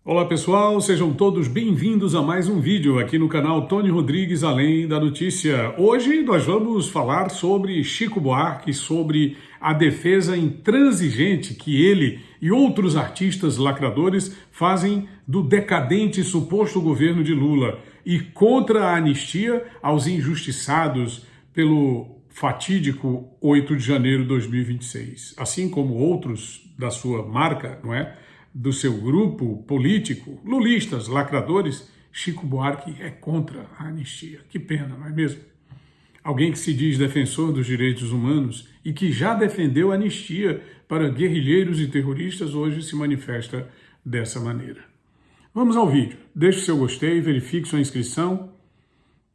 Olá pessoal, sejam todos bem-vindos a mais um vídeo aqui no canal Tony Rodrigues Além da Notícia. Hoje nós vamos falar sobre Chico Buarque, sobre a defesa intransigente que ele e outros artistas lacradores fazem do decadente suposto governo de Lula e contra a anistia aos injustiçados pelo fatídico 8 de janeiro de 2026. Assim como outros da sua marca, não é? Do seu grupo político, lulistas, lacradores, Chico Buarque é contra a anistia. Que pena, não é mesmo? Alguém que se diz defensor dos direitos humanos e que já defendeu a anistia para guerrilheiros e terroristas hoje se manifesta dessa maneira. Vamos ao vídeo. Deixe o seu gostei, verifique sua inscrição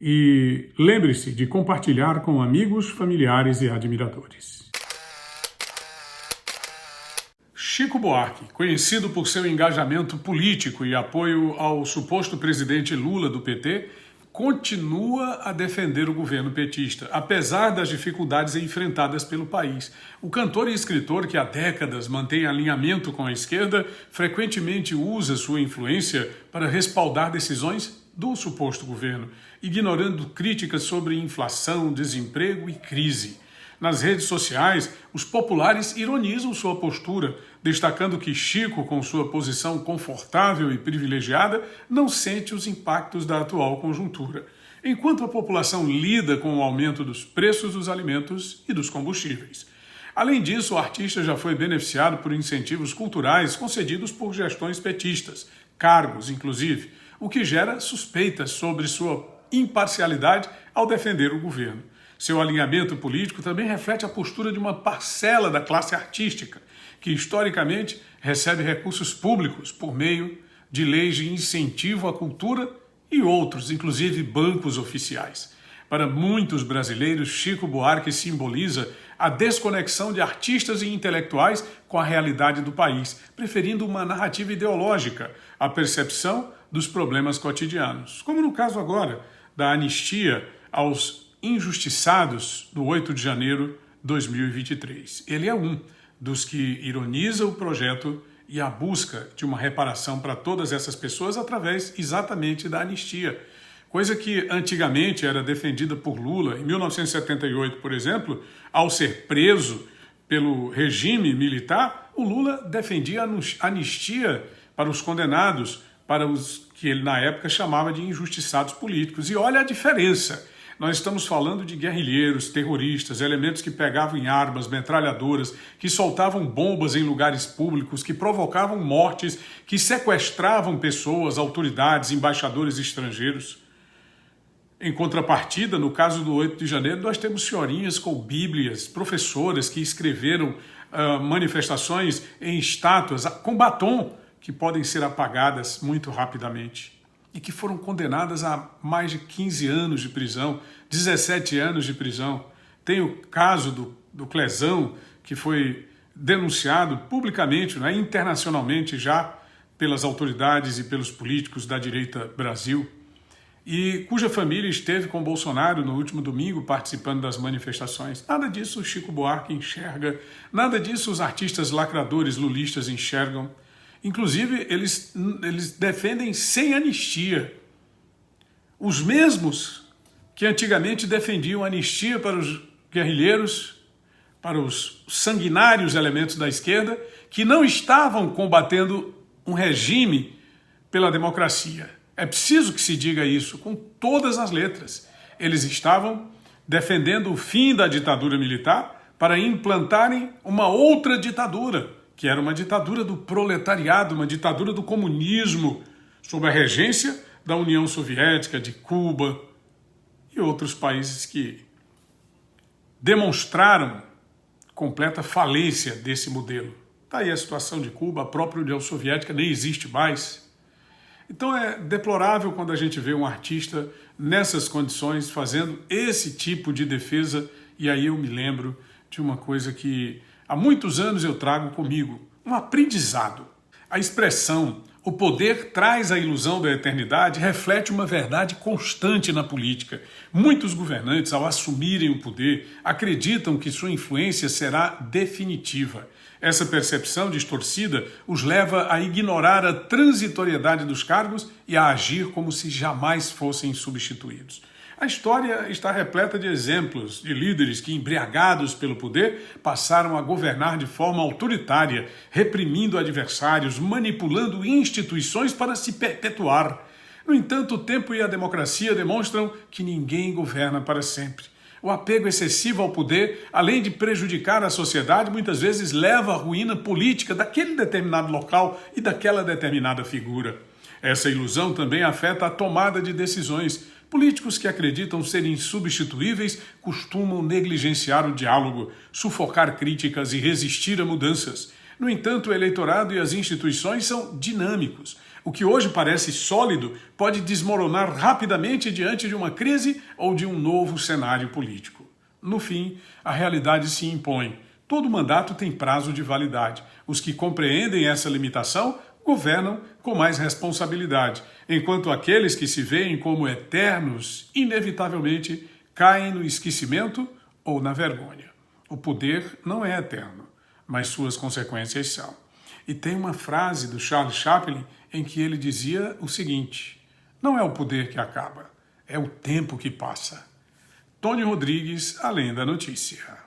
e lembre-se de compartilhar com amigos, familiares e admiradores. Chico Buarque, conhecido por seu engajamento político e apoio ao suposto presidente Lula do PT, continua a defender o governo petista, apesar das dificuldades enfrentadas pelo país. O cantor e escritor, que há décadas mantém alinhamento com a esquerda, frequentemente usa sua influência para respaldar decisões do suposto governo, ignorando críticas sobre inflação, desemprego e crise. Nas redes sociais, os populares ironizam sua postura, destacando que Chico, com sua posição confortável e privilegiada, não sente os impactos da atual conjuntura, enquanto a população lida com o aumento dos preços dos alimentos e dos combustíveis. Além disso, o artista já foi beneficiado por incentivos culturais concedidos por gestões petistas, cargos inclusive, o que gera suspeitas sobre sua imparcialidade ao defender o governo. Seu alinhamento político também reflete a postura de uma parcela da classe artística, que historicamente recebe recursos públicos por meio de leis de incentivo à cultura e outros, inclusive bancos oficiais. Para muitos brasileiros, Chico Buarque simboliza a desconexão de artistas e intelectuais com a realidade do país, preferindo uma narrativa ideológica à percepção dos problemas cotidianos, como no caso agora da anistia aos injustiçados do 8 de janeiro de 2023. Ele é um dos que ironiza o projeto e a busca de uma reparação para todas essas pessoas através exatamente da anistia, coisa que antigamente era defendida por Lula. Em 1978, por exemplo, ao ser preso pelo regime militar, o Lula defendia a anistia para os condenados, para os que ele na época chamava de injustiçados políticos. E olha a diferença. Nós estamos falando de guerrilheiros, terroristas, elementos que pegavam em armas, metralhadoras, que soltavam bombas em lugares públicos, que provocavam mortes, que sequestravam pessoas, autoridades, embaixadores estrangeiros. Em contrapartida, no caso do 8 de janeiro, nós temos senhorinhas com bíblias, professoras que escreveram manifestações em estátuas com batom, que podem ser apagadas muito rapidamente e que foram condenadas a mais de 15 anos de prisão, 17 anos de prisão. Tem o caso do Clezão, que foi denunciado publicamente, né, internacionalmente já, pelas autoridades e pelos políticos da direita Brasil, e cuja família esteve com Bolsonaro no último domingo participando das manifestações. Nada disso o Chico Buarque enxerga, nada disso os artistas lacradores lulistas enxergam. Inclusive, eles defendem sem anistia. Os mesmos que antigamente defendiam anistia para os guerrilheiros, para os sanguinários elementos da esquerda, que não estavam combatendo um regime pela democracia. É preciso que se diga isso com todas as letras. Eles estavam defendendo o fim da ditadura militar para implantarem uma outra ditadura, que era uma ditadura do proletariado, uma ditadura do comunismo, sob a regência da União Soviética, de Cuba e outros países que demonstraram completa falência desse modelo. Está aí a situação de Cuba, a própria União Soviética nem existe mais. Então é deplorável quando a gente vê um artista nessas condições fazendo esse tipo de defesa, e aí eu me lembro de uma coisa que há muitos anos eu trago comigo, um aprendizado. A expressão "o poder traz a ilusão da eternidade" reflete uma verdade constante na política. Muitos governantes, ao assumirem o poder, acreditam que sua influência será definitiva. Essa percepção distorcida os leva a ignorar a transitoriedade dos cargos e a agir como se jamais fossem substituídos. A história está repleta de exemplos de líderes que, embriagados pelo poder, passaram a governar de forma autoritária, reprimindo adversários, manipulando instituições para se perpetuar. No entanto, o tempo e a democracia demonstram que ninguém governa para sempre. O apego excessivo ao poder, além de prejudicar a sociedade, muitas vezes leva à ruína política daquele determinado local e daquela determinada figura. Essa ilusão também afeta a tomada de decisões. Políticos que acreditam serem insubstituíveis costumam negligenciar o diálogo, sufocar críticas e resistir a mudanças. No entanto, o eleitorado e as instituições são dinâmicos. O que hoje parece sólido pode desmoronar rapidamente diante de uma crise ou de um novo cenário político. No fim, a realidade se impõe. Todo mandato tem prazo de validade. Os que compreendem essa limitação governam com mais responsabilidade, enquanto aqueles que se veem como eternos, inevitavelmente, caem no esquecimento ou na vergonha. O poder não é eterno, mas suas consequências são. E tem uma frase do Charles Chaplin em que ele dizia o seguinte: não é o poder que acaba, é o tempo que passa. Tony Rodrigues, Além da Notícia.